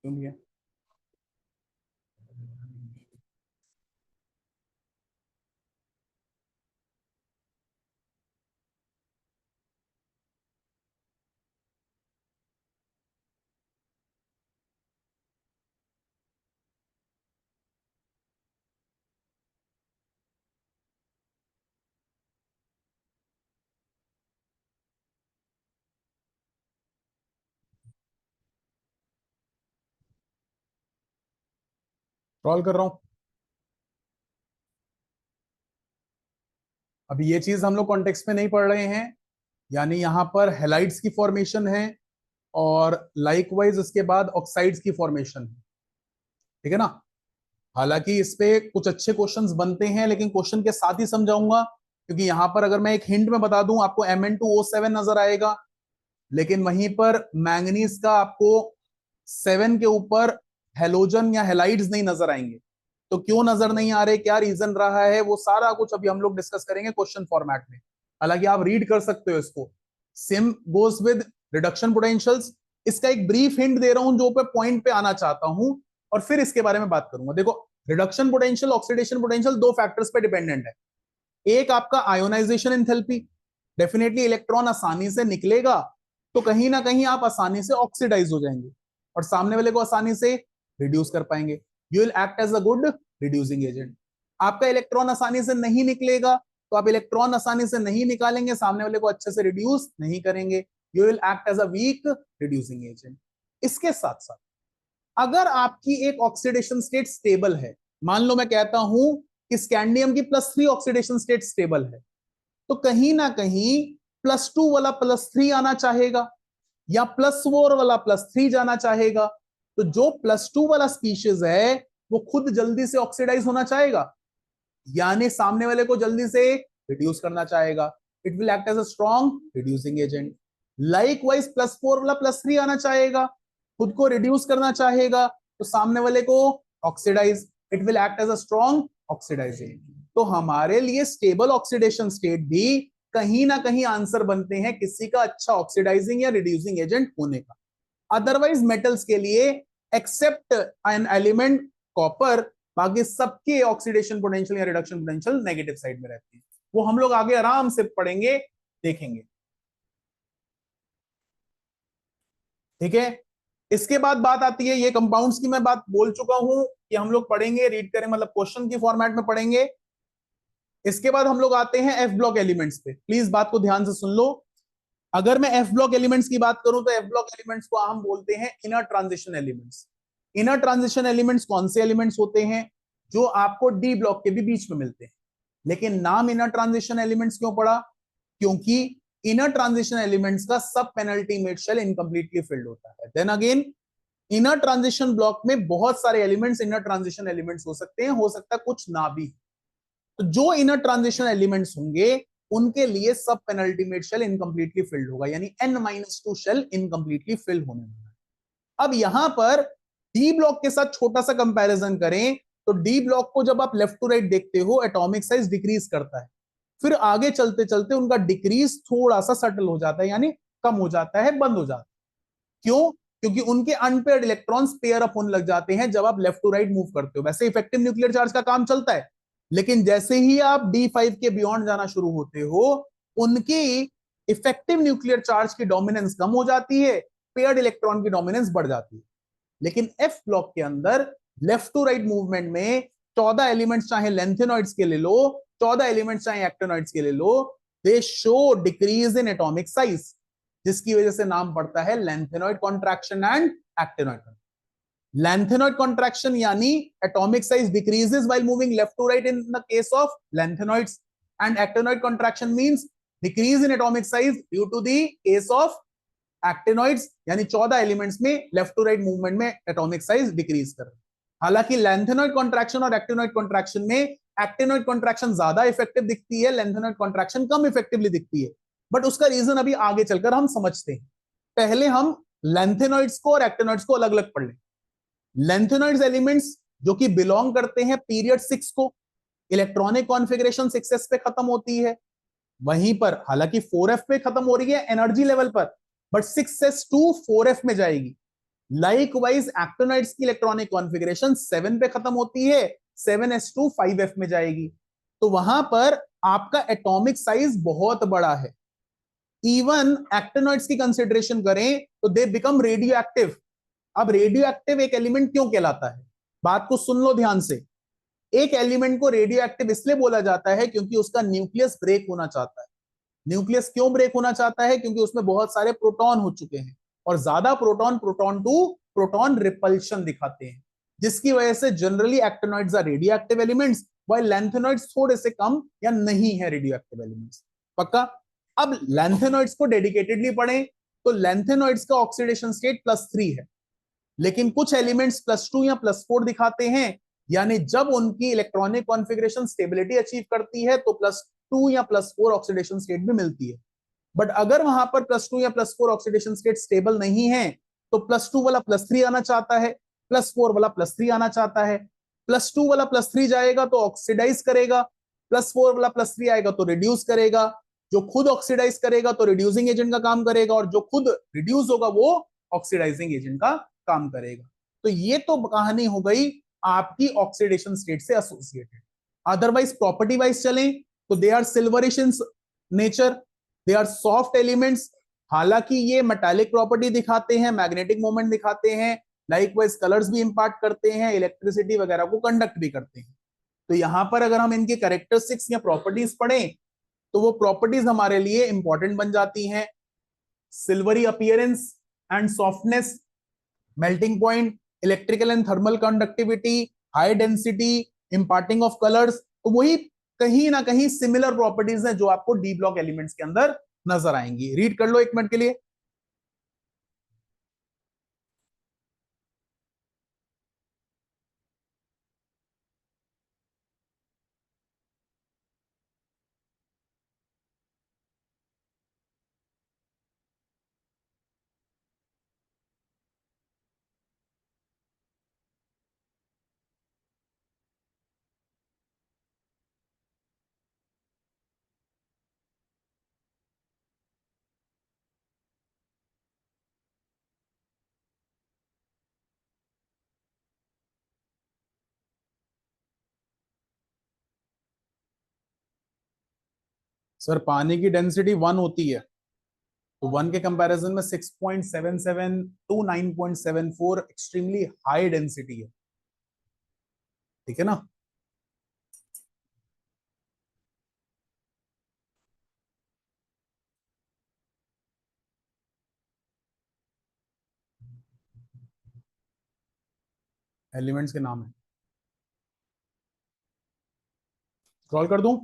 क्यों नहीं है? स्क्रॉल कर रहा हूं। अभी ये चीज हम लोग कॉन्टेक्स्ट में नहीं पढ़ रहे हैं, यानी यहाँ पर हेलाइड्स की फॉर्मेशन है और लाइकवाइज उसके बाद ऑक्साइड्स की फॉर्मेशन है, ठीक है ना। हालांकि इस पे कुछ अच्छे क्वेश्चंस बनते हैं, लेकिन क्वेश्चन के साथ ही समझाऊंगा, क्योंकि यहां पर अगर मैं एक हिंट में बता दूं, आपको Mn2O7 नजर आएगा, लेकिन वहीं पर मैंगनीज का आपको 7 के ऊपर हेलोजन या हेलाइड्स नहीं नजर आएंगे। तो क्यों नजर नहीं आ रहे, क्या रीजन रहा है, वो सारा कुछ अभी हम लोग डिस्कस करेंगे क्वेश्चन फॉर्मेट में। हालांकि आप रीड कर सकते हो इसको। SIM goes with reduction potentials. इसका एक ब्रीफ हिंट दे रहा हूं जो पे पॉइंट पे आना चाहता हूं, और फिर इसके बारे में बात करूंगा। देखो, रिडक्शन पोटेंशियल ऑक्सीडेशन पोटेंशियल दो फैक्टर्स पे डिपेंडेंट है। एक आपका आयोनाइजेशन एंथैल्पी, डेफिनेटली इलेक्ट्रॉन आसानी से निकलेगा तो कहीं ना कहीं आप आसानी से ऑक्सीडाइज हो जाएंगे और सामने वाले को आसानी से रिड्यूस कर पाएंगे। You will act as a good reducing agent. आपका इलेक्ट्रॉन आसानी से नहीं निकलेगा तो आप इलेक्ट्रॉन आसानी से नहीं निकालेंगे, सामने वाले को अच्छे से रिड्यूस नहीं करेंगे। You will act as a weak reducing agent. इसके साथ साथ अगर आपकी एक ऑक्सीडेशन स्टेट स्टेबल है, मान लो मैं कहता हूं कि स्कैंडियम की +3 ऑक्सीडेशन स्टेट स्टेबल है, तो कहीं ना कहीं +2 वाला +3 आना चाहेगा या +4 वाला +3 जाना चाहेगा। तो जो +2 वाला स्पीशीज है वो खुद जल्दी से ऑक्सीडाइज होना चाहेगा, यानी सामने वाले को जल्दी से रिड्यूस करना चाहेगा। It will act as a strong reducing agent. Likewise +4 वाला +3 आना चाहेगा, खुद को रिड्यूस करना चाहेगा, तो सामने वाले को oxidize. It will act as a strong oxidizing. तो हमारे लिए स्टेबल ऑक्सीडेशन स्टेट भी कहीं ना कहीं आंसर बनते हैं किसी का अच्छा ऑक्सीडाइजिंग या रिड्यूसिंग एजेंट होने का। अदरवाइज मेटल्स के लिए, एक्सेप्ट एन एलिमेंट कॉपर, बाकी सबके ऑक्सीडेशन पोटेंशियल या रिडक्शन पोटेंशियल नेगेटिव साइड में रहती है। वो हम लोग आगे आराम से पढ़ेंगे, देखेंगे, ठीक है। इसके बाद बात आती है, ये कंपाउंड्स की मैं बात बोल चुका हूं कि हम लोग पढ़ेंगे, रीड करें, मतलब क्वेश्चन की फॉर्मेट में पढ़ेंगे। इसके बाद हम लोग आते हैं एफ ब्लॉक एलिमेंट्स पे। प्लीज बात को ध्यान से सुन लो। अगर मैं एफ ब्लॉक एलिमेंट्स की बात करूं तो एफ ब्लॉक एलिमेंट्स को हम बोलते हैं inner transition elements. Inner transition elements कौन से एलिमेंट्स होते हैं? जो आपको डी ब्लॉक के भी बीच में मिलते हैं। लेकिन नाम इनर ट्रांजिशन एलिमेंट्स क्यों पड़ा? क्योंकि इनर ट्रांजिशन एलिमेंट्स का सब पेनल्टीमेट शेल इनकम्प्लीटली फिल्ड होता है। Then again, inner transition block में बहुत सारे एलिमेंट्स इनर ट्रांजिशन एलिमेंट्स हो सकते हैं, हो सकता है कुछ ना भी। तो जो इनर ट्रांजिशन एलिमेंट्स होंगे उनके लिए सब पेनल्टीमेट शेल इनकम्प्लीटली फिल्ड होगा, यानी n-2 शेल इनकम्प्लीटली फिल होने वाला है। अब यहां पर डी ब्लॉक के साथ छोटा सा कंपैरिजन करें तो डी ब्लॉक को जब आप लेफ्ट टू राइट देखते हो एटॉमिक साइज डिक्रीज करता है, फिर आगे चलते चलते उनका डिक्रीज थोड़ा सा सटल हो जाता है, यानी कम हो जाता है, बंद हो जाता है। क्यों? क्योंकि उनके अनपेयर्ड इलेक्ट्रॉन्स पेयर अप होने लग जाते हैं जब आप लेफ्ट टू राइट मूव करते हो। वैसे इफेक्टिव न्यूक्लियर चार्ज का काम चलता है, लेकिन जैसे ही आप D5 के बियॉन्ड जाना शुरू होते हो, उनकी इफेक्टिव न्यूक्लियर चार्ज की डोमिनेंस कम हो जाती है, पेयर्ड इलेक्ट्रॉन की डोमिनेंस बढ़ जाती है। लेकिन एफ ब्लॉक के अंदर लेफ्ट टू राइट मूवमेंट में 14 एलिमेंट्स चाहे लेंथेनॉइड्स के ले लो, 14 एलिमेंट्स चाहे एक्टिनॉइड्स के ले लो, they show decrease in atomic size, जिसकी वजह से नाम पड़ता है lanthanoid contraction and actinoid. Lanthanoid contraction यानी atomic size decreases while moving left to right in the case of lanthanoids, and actinoid contraction means decrease in atomic size due to the case of actinoids, यानी 14 एलिमेंट्स में लेफ्ट टू राइट मूवमेंट में एटॉमिक साइज डिक्रीज कर रहे हैं। हालांकि लेंथेनॉइड कॉन्ट्रैक्शन और एक्टिनॉइड कॉन्ट्रैक्शन में एक्टिनॉइड कॉन्ट्रैक्शन ज्यादा इफेक्टिव दिखती है, लेंथेनॉइड कॉन्ट्रैक्शन कम इफेक्टिवली दिखती है। बट उसका रीजन अभी आगे चलकर हम समझते हैं। पहले हम लेंथेनॉइड्स को और एक्टिनॉइड्स को अलग अलग पढ़ लें। लेंथेनॉइड्स एलिमेंट्स जो कि बिलोंग करते हैं पीरियड 6 को, इलेक्ट्रॉनिक कॉन्फ़िगरेशन 6s पे खत्म होती है, वहीं पर हालांकि 4f पे खत्म हो रही है एनर्जी लेवल पर, बट 6s टू 4f में जाएगी। लाइकवाइज एक्टिनॉइड्स की इलेक्ट्रॉनिक कॉन्फ़िगरेशन 7 पे खत्म होती है, 7s टू 5f में जाएगी। तो वहां पर आपका एटॉमिक साइज बहुत बड़ा है। इवन एक्टिनॉइड्स की कंसिडरेशन करें तो दे बिकम रेडियो एक्टिव। अब रेडियो एक्टिव एक एलिमेंट क्यों कहलाता है? बात को सुन लो ध्यान से। एक एलिमेंट को रेडियो एक्टिव इसलिए बोला जाता है क्योंकि उसका न्यूक्लियस ब्रेक होना चाहता है। न्यूक्लियस क्यों ब्रेक होना चाहता है? क्योंकि उसमें बहुत सारे प्रोटॉन हो चुके हैं, और ज्यादा proton proton to proton repulsion दिखाते हैं, जिसकी वजह से generally actinoids are radioactive elements, while lanthanoids थोड़े से कम या नहीं है रेडियो एक्टिव एलिमेंट्स। पक्का? अब लैंथेनॉइड्स को डेडिकेटेडली पढ़ें तो लैंथेनॉइड्स का ऑक्सीडेशन स्टेट +3 है, लेकिन कुछ एलिमेंट्स +2 या +4 दिखाते हैं, यानी जब उनकी इलेक्ट्रॉनिक कॉन्फ़िगरेशन स्टेबिलिटी अचीव करती है तो +2 या +4 ऑक्सीडेशन स्टेट भी मिलती है। बट अगर वहां पर +2 या +4 ऑक्सीडेशन स्टेट स्टेबल नहीं है तो +2 वाला +3 आना चाहता है, +4 वाला +3 आना चाहता है। +2 वाला +3 जाएगा तो ऑक्सीडाइज करेगा, +4 वाला +3 आएगा तो रिड्यूस करेगा। जो खुद ऑक्सीडाइज करेगा तो रिड्यूसिंग एजेंट का काम करेगा, और जो खुद रिड्यूस होगा वो ऑक्सीडाइजिंग एजेंट का काम करेगा। तो ये तो कहानी हो गई आपकी ऑक्सीडेशन स्टेट से एसोसिएटेड। अदरवाइज प्रॉपर्टी वाइज चलें तो they are silverish in nature, they are soft elements. हालांकि ये मेटालिक प्रॉपर्टी दिखाते हैं, मैग्नेटिक मोमेंट दिखाते हैं, लाइकवाइज कलर्स भी इंपार्ट करते हैं, इलेक्ट्रिसिटी वगैरह को कंडक्ट भी करते हैं। तो यहां पर अगर हम इनके कैरेक्टरिस्टिक्स या प्रॉपर्टीज पढ़ें तो वो प्रॉपर्टीज हमारे लिए इंपॉर्टेंट बन जाती हैं। Silvery appearance and softness, melting point, electrical and thermal conductivity, high density, imparting of colours, तो वही कहीं ना कहीं सिमिलर प्रॉपर्टीज हैं जो आपको डी ब्लॉक एलिमेंट्स के अंदर नजर आएंगी। रीड कर लो 1 मिनट के लिए। सर पानी की डेंसिटी 1 होती है। तो 1 के कंपैरिजन में 6.77 टू 9.74 एक्सट्रीमली हाई डेंसिटी है, ठीक है ना। एलिमेंट्स के नाम है, स्क्रॉल कर दूं।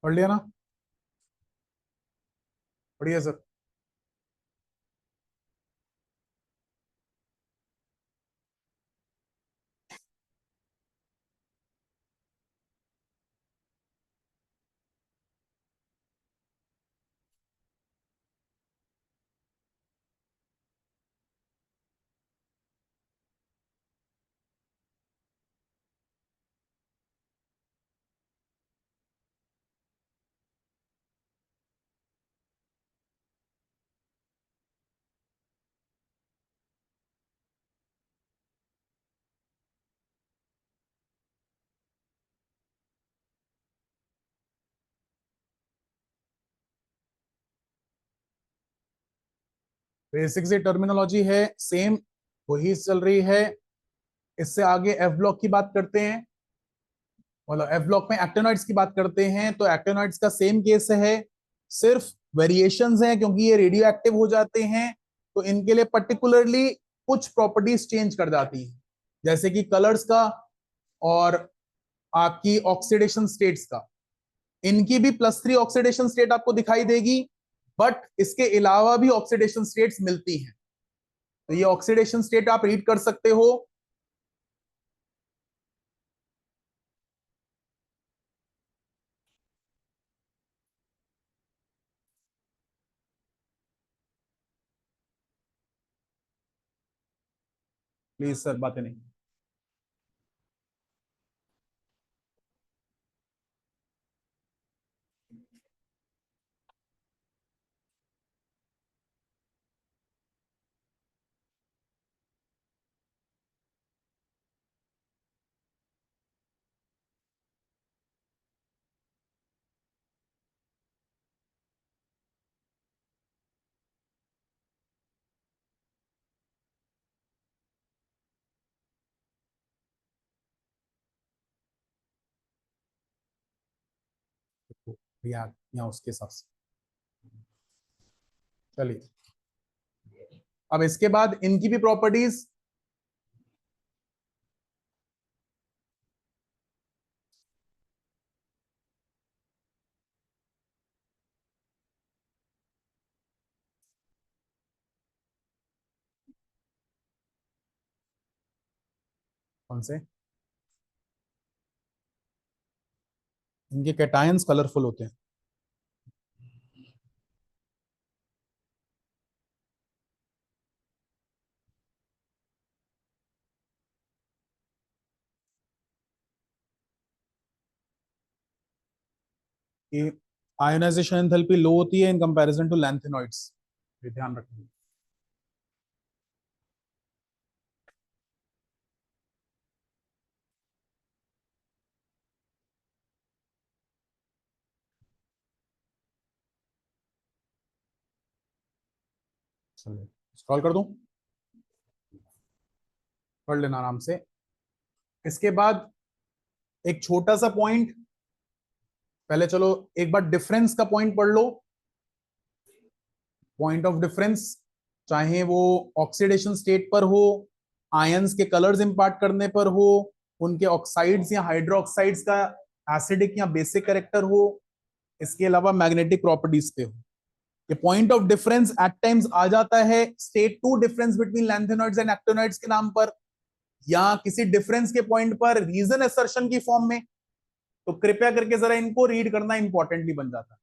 पढ़ लिया ना, बढ़िया सर। बेसिक से टर्मिनोलॉजी है सेम, वही चल रही है। इससे आगे एफ ब्लॉक की बात करते हैं, मतलब एफ ब्लॉक में एक्टिनोइड्स की बात करते हैं, तो एक्टिनोइड्स का सेम केस है, सिर्फ वेरिएशंस हैं क्योंकि ये रेडियो एक्टिव हो जाते हैं, तो इनके लिए पर्टिकुलरली कुछ प्रॉपर्टीज चेंज कर जाती हैं, जैसे कि कलर्स का और आपकी ऑक्सीडेशन स्टेट्स का। इनकी भी +3 ऑक्सीडेशन स्टेट आपको दिखाई देगी, बट इसके अलावा भी ऑक्सीडेशन स्टेट्स मिलती हैं, तो ये ऑक्सीडेशन स्टेट आप रीड कर सकते हो। प्लीज सर, बातें नहीं। या उसके हिसाब से चलिए। अब इसके बाद इनकी भी प्रॉपर्टीज। कौन से? इनके कैटायंस कलरफुल होते हैं। कि आयोनाइजेशन एंथैल्पी लो होती है इन कंपैरिजन टू लैंथेनॉइड्स, ये ध्यान रखना। चलिए स्क्रॉल कर दूं, पढ़ लेना आराम से। इसके बाद एक छोटा सा पॉइंट, पहले चलो एक बार डिफरेंस का पॉइंट पढ़ लो। पॉइंट ऑफ डिफरेंस, चाहे वो ऑक्सीडेशन स्टेट पर हो, आयंस के कलर्स इंपार्ट करने पर हो, उनके ऑक्साइड्स या हाइड्रोक्साइड्स का एसिडिक या बेसिक कैरेक्टर हो, इसके अलावा मैग्नेटिक प्रॉपर्टीज पे हो। ये point of difference at times आ जाता है state to difference between lanthanoids and actinoids के नाम पर, या किसी डिफरेंस के पॉइंट पर रीजन असर्शन की फॉर्म में। तो कृपया करके जरा इनको रीड करना इंपॉर्टेंटली बन जाता है।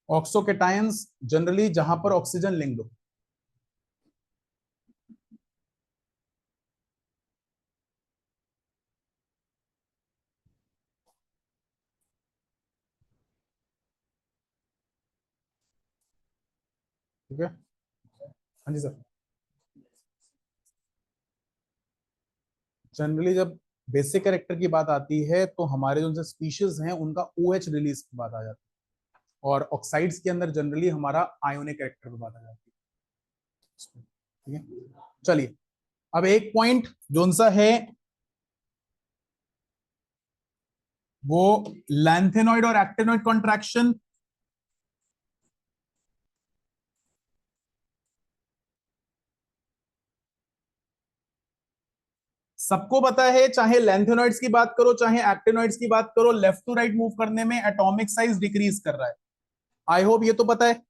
ऑक्सोकेटायंस जनरली जहां पर ऑक्सीजन लिंक्ड हो। ठीक है, हाँ जी सर। जनरली जब बेसिक कैरेक्टर की बात आती है तो हमारे जो स्पीशीज हैं उनका OH रिलीज की बात आ जाती है, और ऑक्साइड्स के अंदर जनरली हमारा आयोनिक कैरेक्टर की बात आ जाती है। ठीक है, चलिए अब एक पॉइंट जो सा है वो लैंथेनॉइड और एक्टिनॉइड कॉन्ट्रैक्शन। सबको पता है, चाहे लैंथेनॉइड्स की बात करो चाहे एक्टिनॉइड्स की बात करो, लेफ्ट टू राइट मूव करने में एटॉमिक साइज डिक्रीज कर रहा है। आई होप ये तो पता है।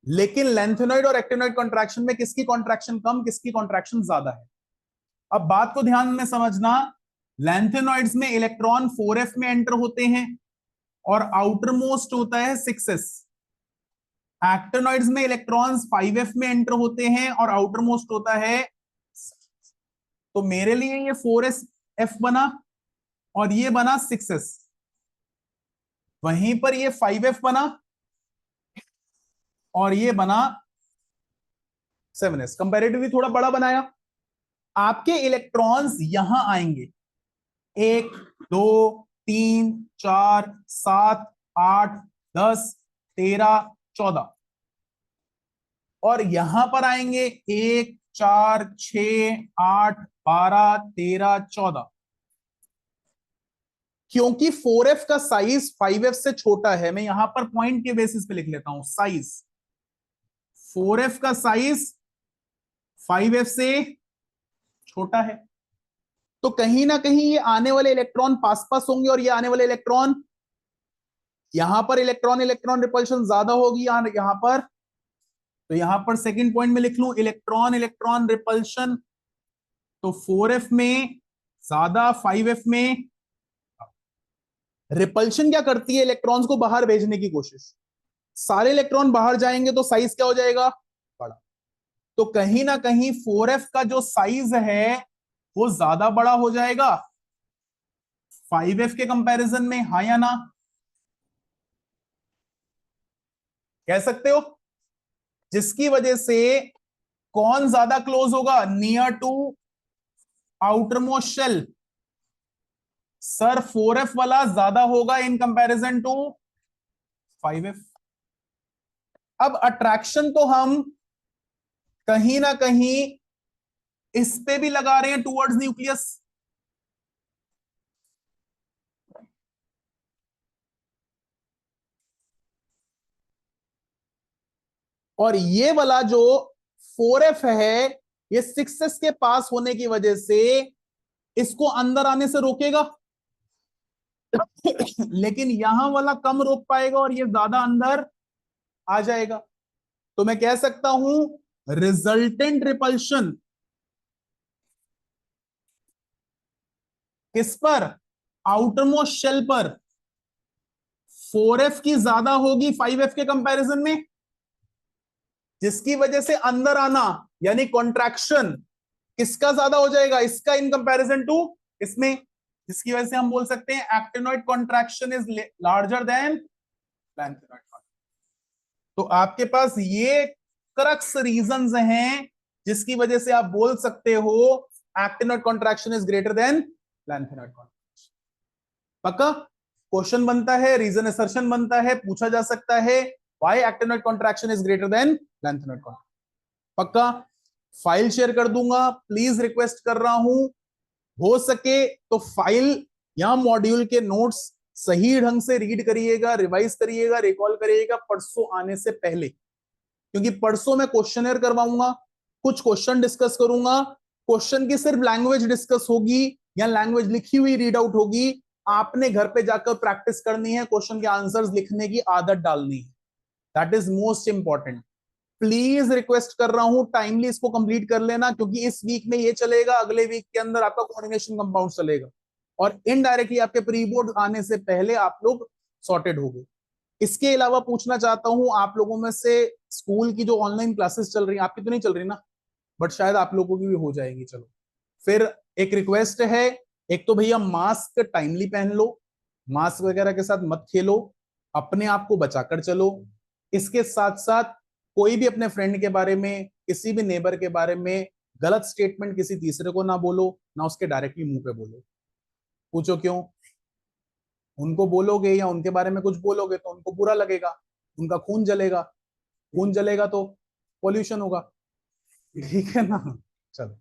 लेकिन लैंथेनॉइड और एक्टिनॉइड कॉन्ट्रैक्शन में किसकी कॉन्ट्रैक्शन कम, किसकी कॉन्ट्रैक्शन ज्यादा है? अब बात को ध्यान में समझना। लैंथेनॉइड्स में इलेक्ट्रॉन 4f में एंटर होते हैं और आउटर मोस्ट होता है 6s। एक्टिनॉइड्स में इलेक्ट्रॉन्स 5f में एंटर होते हैं और आउटर मोस्ट होता है, तो मेरे लिए ये 4s f बना और ये बना 6s। वहीं पर ये 5f बना और ये बना 7s। कंपैरेटिवली थोड़ा बड़ा बनाया। आपके इलेक्ट्रॉन्स यहां आएंगे, 1 2 3 4 7 8 10 13 14, और यहां पर आएंगे 1 4 6 8 12 13 14। क्योंकि 4f का साइज 5f से छोटा है, मैं यहां पर पॉइंट के बेसिस पे लिख लेता हूं साइज। 4f का साइज 5f से छोटा है, तो कहीं ना कहीं ये आने वाले इलेक्ट्रॉन पास पास होंगे और ये आने वाले इलेक्ट्रॉन, यहां पर इलेक्ट्रॉन इलेक्ट्रॉन रिपल्शन ज्यादा होगी, यहां पर तो यहां पर सेकंड पॉइंट में लिख लूं इलेक्ट्रॉन इलेक्ट्रॉन रिपल्शन, तो 4f में ज्यादा 5f में। रिपल्शन क्या करती है? इलेक्ट्रॉन्स को बाहर भेजने की कोशिश। सारे इलेक्ट्रॉन बाहर जाएंगे तो साइज क्या हो जाएगा? बड़ा। तो कहीं ना कहीं 4f का जो साइज है वो ज्यादा बड़ा हो जाएगा 5f के कंपैरिजन में, हाँ या ना? कह सकते हो? जिसकी वजह से कौन ज्यादा क्लोज होगा? Near to outermost shell. Sir 4f वाला ज्यादा होगा इन कंपैरिजन टू 5f। अब अट्रैक्शन तो हम कहीं ना कहीं इस पे भी लगा रहे हैं टुवर्ड्स न्यूक्लियस। और ये वाला जो 4f है ये 6s के पास होने की वजह से इसको अंदर आने से रोकेगा लेकिन यहां वाला कम रोक पाएगा और ये ज्यादा अंदर आ जाएगा। तो मैं कह सकता हूं रिजल्टेंट रिपल्शन किस पर? आउटरमोस्ट शेल पर 4f की ज्यादा होगी 5f के कंपैरिजन में, जिसकी वजह से अंदर आना यानी कॉन्ट्रैक्शन किसका ज्यादा हो जाएगा? इसका इन कंपैरिजन टू इसमें, जिसकी वजह से हम बोल सकते हैं actinoid contraction is larger than lanthanoid. तो आपके पास ये क्रक्स रीजंस हैं जिसकी वजह से आप बोल सकते हो actinoid contraction is greater than lanthanoid contraction. पक्का? क्वेश्चन बनता है, रीजन असर्शन बनता है, पूछा जा सकता है why actinoid contraction is greater than lanthanoid contraction. पक्का? फाइल शेयर कर दूंगा, प्लीज रिक्वेस्ट कर रहा हूं हो सके तो फाइल या मॉड्यूल के नोट्स सही ढंग से रीड करिएगा, रिवाइज करिएगा, रिकॉल करिएगा परसों आने से पहले, क्योंकि परसों मैं क्वेश्चनर करवाऊंगा, कुछ क्वेश्चन डिस्कस करूंगा। क्वेश्चन की सिर्फ लैंग्वेज डिस्कस होगी या लैंग्वेज लिखी हुई रीड आउट होगी। आपने घर पे जाकर प्रैक्टिस करनी है, क्वेश्चन के आंसर्स लिखने की आदत डालनी है। That is most important. Please request कर रहा हूं टाइमली इसको कंप्लीट कर लेना, क्योंकि इस वीक में ये चलेगा, अगले वीक के अंदर आपका कोऑर्डिनेशन कंपाउंड चलेगा और इनडायरेक्टली आपके प्री बोर्ड आने से पहले आप लोग सॉर्टेड हो गए। इसके अलावा पूछना चाहता हूं आप लोगों में से स्कूल की जो ऑनलाइन क्लासेस चल रही हैं, आपकी तो नहीं चल रही ना, बट शायद आप लोगों की भी हो जाएंगी। चलो फिर एक रिक्वेस्ट है, एक तो भैया मास्क टाइमली पहन लो, मास्क वगैरह के साथ मत खेलो, अपने आप को बचाकर चलो। इसके साथ साथ कोई भी अपने फ्रेंड के बारे में, किसी भी नेबर के बारे में गलत स्टेटमेंट किसी तीसरे को ना बोलो, ना उसके डायरेक्टली मुंह पे बोलो। पूछो क्यों? उनको बोलोगे या उनके बारे में कुछ बोलोगे तो उनको बुरा लगेगा, उनका खून जलेगा, खून जलेगा तो पॉल्यूशन होगा। ठीक है ना? चलो।